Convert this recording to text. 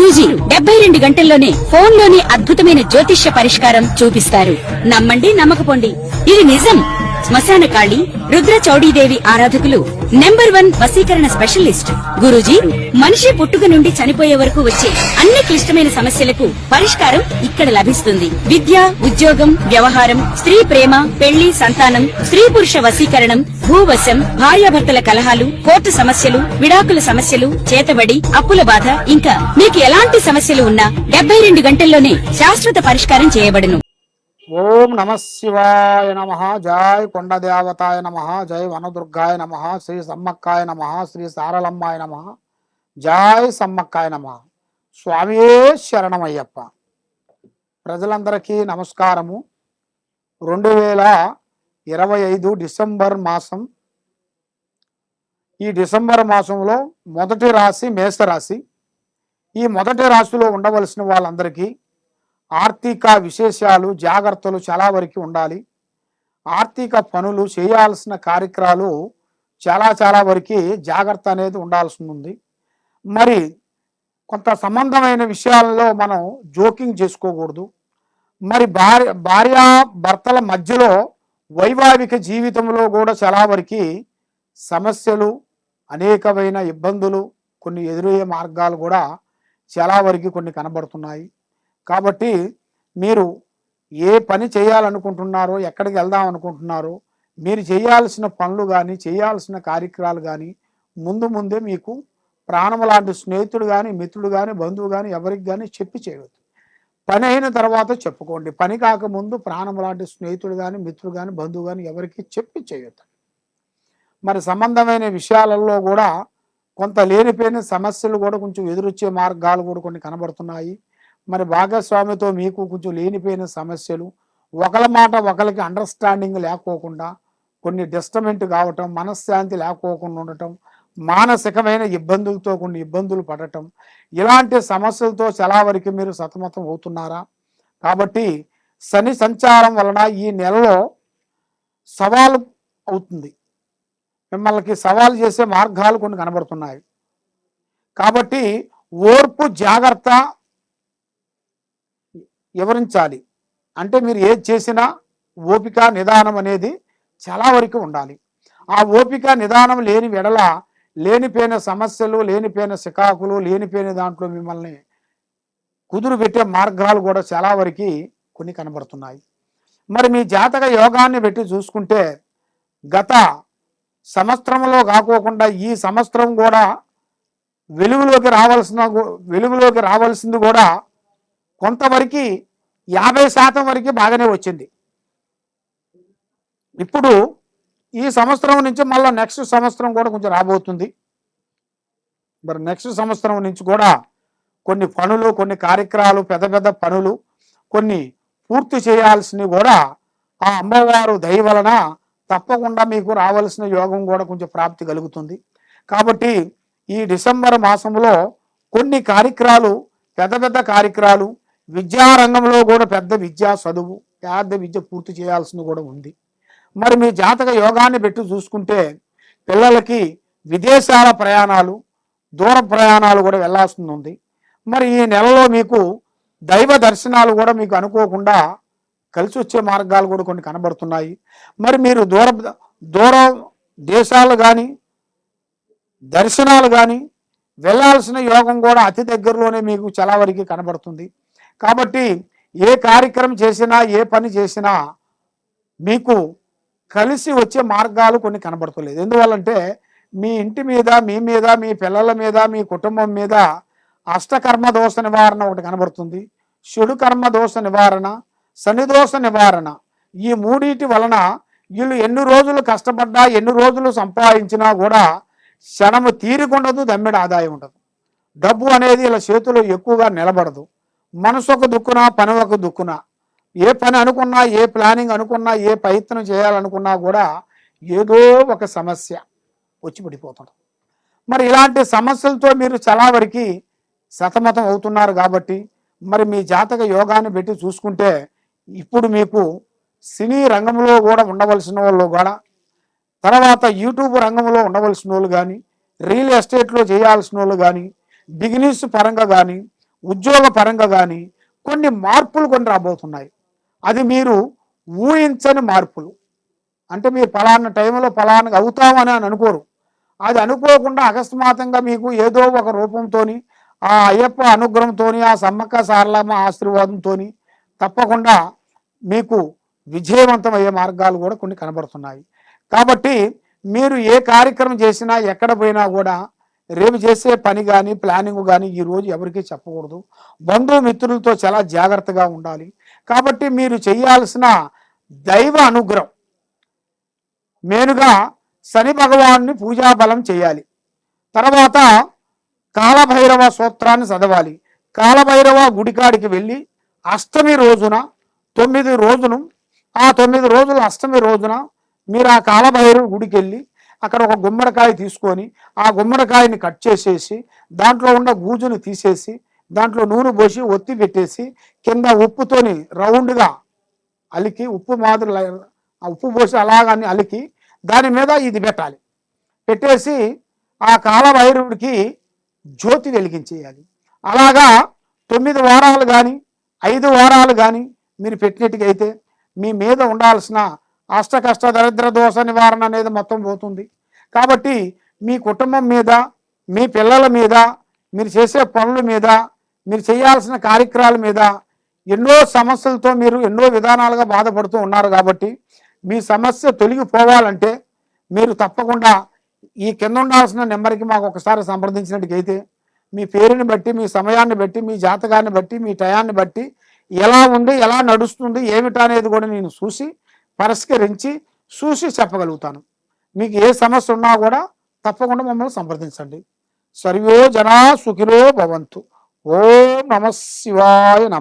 గురూజీ 72 గంటల్లోనే ఫోన్ లోని అద్భుతమైన జ్యోతిష్య పరిష్కారం చూపిస్తారు. నమ్మండి, నమ్మకపోండి, ఇది నిజం. శ్మశాన కాళి రుద్ర చౌడీదేవి ఆరాధకులు నంబర్ 1 వశీకరణ స్పెషలిస్ట్. గురూజీ మనిషి పుట్టుక నుండి చనిపోయే వరకు వచ్చే అన్ని క్లిష్టమైన సమస్యలకు పరిష్కారం ఇక్కడ లభిస్తుంది. విద్య, ఉద్యోగం, వ్యవహారం, స్త్రీ ప్రేమ, పెళ్లి, సంతానం, స్త్రీ పురుష వశీకరణం, భూవశం, భార్యాభర్తల కలహాలు, కోర్టు సమస్యలు, విడాకుల సమస్యలు, చేతబడి, అప్పుల బాధ, ఇంకా మీకు ఎలాంటి సమస్యలు ఉన్నా 72 గంటల్లోనే శాశ్వత పరిష్కారం చేయబడును. ఓం నమ శివాయ నమ. జై కొండ దేవతాయ నమ. జై వనదుర్గాయ నమ. శ్రీ సమ్మక్కాయ నమ. శ్రీ సారలమ్మాయ నమ. జై సమ్మక్కాయ నమ. స్వామియే శరణమయ్యప్ప. ప్రజలందరికీ నమస్కారము. 2025 డిసెంబర్ మాసం. ఈ డిసెంబర్ మాసంలో మొదటి రాశి మేషరాశి. ఈ మొదటి రాశిలో ఉండవలసిన వాళ్ళందరికీ ఆర్థిక విశేషాలు, జాగ్రత్తలు చాలా వరకు ఉండాలి. ఆర్థిక పనులు, చేయాల్సిన కార్యక్రమాలు చాలా వరకు జాగ్రత్త అనేది ఉండాల్సి ఉంది. మరి కొంత సంబంధమైన విషయాలలో మనం జోకింగ్ చేసుకోకూడదు. మరి భార్య భర్తల మధ్యలో వైవాహిక జీవితంలో కూడా చాలా వరకు సమస్యలు, అనేకమైన ఇబ్బందులు, కొన్ని ఎదురయ్యే మార్గాలు కూడా చాలా వరకు కొన్ని కనబడుతున్నాయి. కాబట్టి మీరు ఏ పని చేయాలనుకుంటున్నారో, ఎక్కడికి వెళ్దాం అనుకుంటున్నారో, మీరు చేయాల్సిన పనులు కానీ, చేయాల్సిన కార్యక్రమాలు కానీ ముందే మీకు ప్రాణం లాంటి స్నేహితుడు కానీ, మిత్రుడు కానీ, బంధువు కానీ ఎవరికి కానీ చెప్పి చేయవద్దు. పని అయిన తర్వాత చెప్పుకోండి. పని కాకముందు ప్రాణం లాంటి స్నేహితుడు కానీ, మిత్రుడు కానీ, బంధువు కానీ ఎవరికి చెప్పి చేయొద్దు. మరి సంబంధమైన విషయాలలో కూడా కొంత లేనిపోయిన సమస్యలు కూడా కొంచెం ఎదురొచ్చే మార్గాలు కూడా కొన్ని కనబడుతున్నాయి. మరి భాగస్వామితో మీకు కొంచెం లేనిపోయిన సమస్యలు, ఒకళ్ళ మాట ఒకరికి అండర్స్టాండింగ్ లేకోకుండా కొన్ని డిస్టర్బెంట్ కావటం, మనశ్శాంతి లేకోకుండా ఉండటం, మానసికమైన ఇబ్బందులతో కొన్ని ఇబ్బందులు పడటం, ఇలాంటి సమస్యలతో చాలా వరకు మీరు సతమతం అవుతున్నారా? కాబట్టి శని సంచారం వలన ఈ నెలలో సవాలు అవుతుంది. మిమ్మల్ని సవాలు చేసే మార్గాలు కొన్ని కనబడుతున్నాయి. కాబట్టి ఓర్పు, జాగ్రత్త వివరించాలి. అంటే మీరు ఏది చేసినా ఓపిక, నిదానం అనేది చాలా వరకు ఉండాలి. ఆ ఓపిక, నిదానం లేని వెడల లేనిపోయిన సమస్యలు, లేనిపోయిన సికాకులు, లేనిపోయిన దాంట్లో మిమ్మల్ని కుదురు పెట్టే మార్గాలు కూడా చాలా వరకు కొన్ని కనబడుతున్నాయి. మరి మీ జాతక యోగాన్ని పెట్టి చూసుకుంటే గత సంవత్సరంలో కాకోకుండా ఈ సంవత్సరం కూడా వెలుగులోకి రావాల్సింది కూడా కొంతవరకు 50% వరకు బాగానే వచ్చింది. ఇప్పుడు ఈ సంవత్సరం నుంచి మళ్ళీ నెక్స్ట్ సంవత్సరం కూడా కొంచెం రాబోతుంది. మరి నెక్స్ట్ సంవత్సరం నుంచి కూడా కొన్ని పనులు, కొన్ని కార్యక్రమాలు, పెద్ద పనులు కొన్ని పూర్తి చేయాల్సినవి కూడా ఆ అమ్మవారు దయ వలన తప్పకుండా మీకు రావాల్సిన యోగం కూడా కొంచెం ప్రాప్తి కలుగుతుంది. కాబట్టి ఈ డిసెంబర్ మాసంలో కొన్ని కార్యక్రమాలు, పెద్ద కార్యక్రమాలు, విద్యారంగంలో కూడా పెద్ద విద్యా చదువు, పెద్ద విద్య పూర్తి చేయాల్సింది కూడా ఉంది. మరి మీ జాతక యోగాన్ని పెట్టి చూసుకుంటే పిల్లలకి విదేశాల ప్రయాణాలు, దూర ప్రయాణాలు కూడా వెళ్ళాల్సి ఉంది. మరి ఈ నెలలో మీకు దైవ దర్శనాలు కూడా మీకు అనుకోకుండా కలిసి వచ్చే మార్గాలు కూడా కొన్ని కనబడుతున్నాయి. మరి మీరు దూర దేశాలు కానీ, దర్శనాలు కానీ వెళ్ళాల్సిన యోగం కూడా అతి దగ్గరలోనే మీకు చాలా వరకు కనబడుతుంది. కాబట్టి ఏ కార్యక్రమం చేసినా, ఏ పని చేసినా మీకు కలిసి వచ్చే మార్గాలు కొన్ని కనబడతలేదు. ఎందువల్లంటే మీ ఇంటి మీద, మీ మీద, మీ పిల్లల మీద, మీ కుటుంబం మీద అష్టకర్మ దోష నివారణ ఒకటి కనబడుతుంది. చెడు కర్మ దోష నివారణ, శనిదోష నివారణ. ఈ మూడింటి వలన వీళ్ళు ఎన్ని రోజులు కష్టపడ్డా, ఎన్ని రోజులు సంపాదించినా కూడా క్షణము తీరికుండదు, దమ్మిడి ఆదాయం ఉండదు. డబ్బు అనేది ఇలా చేతులు ఎక్కువగా నిలబడదు. మనసు ఒక దుక్కున, పని ఒక దుక్కున. ఏ పని అనుకున్నా, ఏ ప్లానింగ్ అనుకున్నా, ఏ ప్రయత్నం చేయాలనుకున్నా కూడా ఏదో ఒక సమస్య వచ్చి పడిపోతుంది. మరి ఇలాంటి సమస్యలతో మీరు చాలా వరకు సతమతం అవుతున్నారు. కాబట్టి మరి మీ జాతక యోగాన్ని పెట్టి చూసుకుంటే ఇప్పుడు మీకు సినీ రంగంలో కూడా ఉండవలసిన వాళ్ళు కూడా, తర్వాత యూట్యూబ్ రంగంలో ఉండవలసిన వాళ్ళు కానీ, రియల్ ఎస్టేట్లో చేయాల్సిన వాళ్ళు కానీ, బిజినెస్ పరంగా కానీ, ఉద్యోగ పరంగా కానీ కొన్ని మార్పులు కొన్ని రాబోతున్నాయి. అది మీరు ఊహించని మార్పులు. అంటే మీరు ఫలానా టైంలో ఫలానా అవుతామని అని అనుకోరు. అది అనుకోకుండా అకస్మాత్తుగా మీకు ఏదో ఒక రూపంతో ఆ అయ్యప్ప అనుగ్రహంతో ఆ సమ్మక్క సారలమ్మ ఆశీర్వాదంతో తప్పకుండా మీకు విజయవంతమయ్యే మార్గాలు కూడా కొన్ని కనబడుతున్నాయి. కాబట్టి మీరు ఏ కార్యక్రమం చేసినా ఎక్కడ పోయినా కూడా రేపు చేసే పని కానీ ప్లానింగ్ కానీ ఈరోజు ఎవరికీ చెప్పకూడదు. బంధుమిత్రులతో చాలా జాగ్రత్తగా ఉండాలి. కాబట్టి మీరు చేయాల్సిన దైవ అనుగ్రహం మెయిన్గా శని భగవాన్ని పూజాబలం చేయాలి. తర్వాత కాలభైరవ సూత్రాన్ని చదవాలి. కాలభైరవ గుడికాడికి వెళ్ళి అష్టమి రోజున 9 రోజులు ఆ 9 రోజులు అష్టమి రోజున మీరు ఆ కాలభైరవ గుడికి వెళ్ళి అక్కడ ఒక గుమ్మడికాయ తీసుకొని ఆ గుమ్మడికాయని కట్ చేసేసి దాంట్లో ఉన్న గూజుని తీసేసి దాంట్లో నూనె పోసి ఒత్తి పెట్టేసి కింద ఉప్పుతోని రౌండ్గా అలికి ఉప్పు మాదిరి ఆ ఉప్పు పోసి అలాగని అలికి దాని మీద ఇది పెట్టాలి. పెట్టేసి ఆ కాలభైరవుడికి జ్యోతి వెలిగించేయాలి. అలాగా 9 వారాలు కానీ 5 వారాలు కానీ మీరు పెట్టినట్టుగా అయితే మీ మీద ఉండాల్సిన అష్ట కష్ట దరిద్ర దోష నివారణ అనేది మొత్తం పోతుంది. కాబట్టి మీ కుటుంబం మీద, మీ పిల్లల మీద, మీరు చేసే పనుల మీద, మీరు చేయాల్సిన కార్యక్రమాల మీద ఎన్నో సమస్యలతో మీరు ఎన్నో విధానాలుగా బాధపడుతూ ఉన్నారు. కాబట్టి మీ సమస్య తొలగిపోవాలంటే మీరు తప్పకుండా ఈ కింద ఉండాల్సిన నెంబర్కి మాకు ఒకసారి సంప్రదించినట్టుకైతే మీ పేరుని బట్టి, మీ సమయాన్ని బట్టి, మీ జాతకాన్ని బట్టి, మీ టయాన్ని బట్టి ఎలా ఉంది, ఎలా నడుస్తుంది, ఏమిటా అనేది కూడా నేను చూసి పరిష్కరించి చెప్పగలుగుతాను. మీకు ఏ సమస్య ఉన్నా కూడా తప్పకుండా మమ్మల్ని సంప్రదించండి. సర్వో జనా సుఖినో భవంతు. ఓం నమః శివాయ నమః.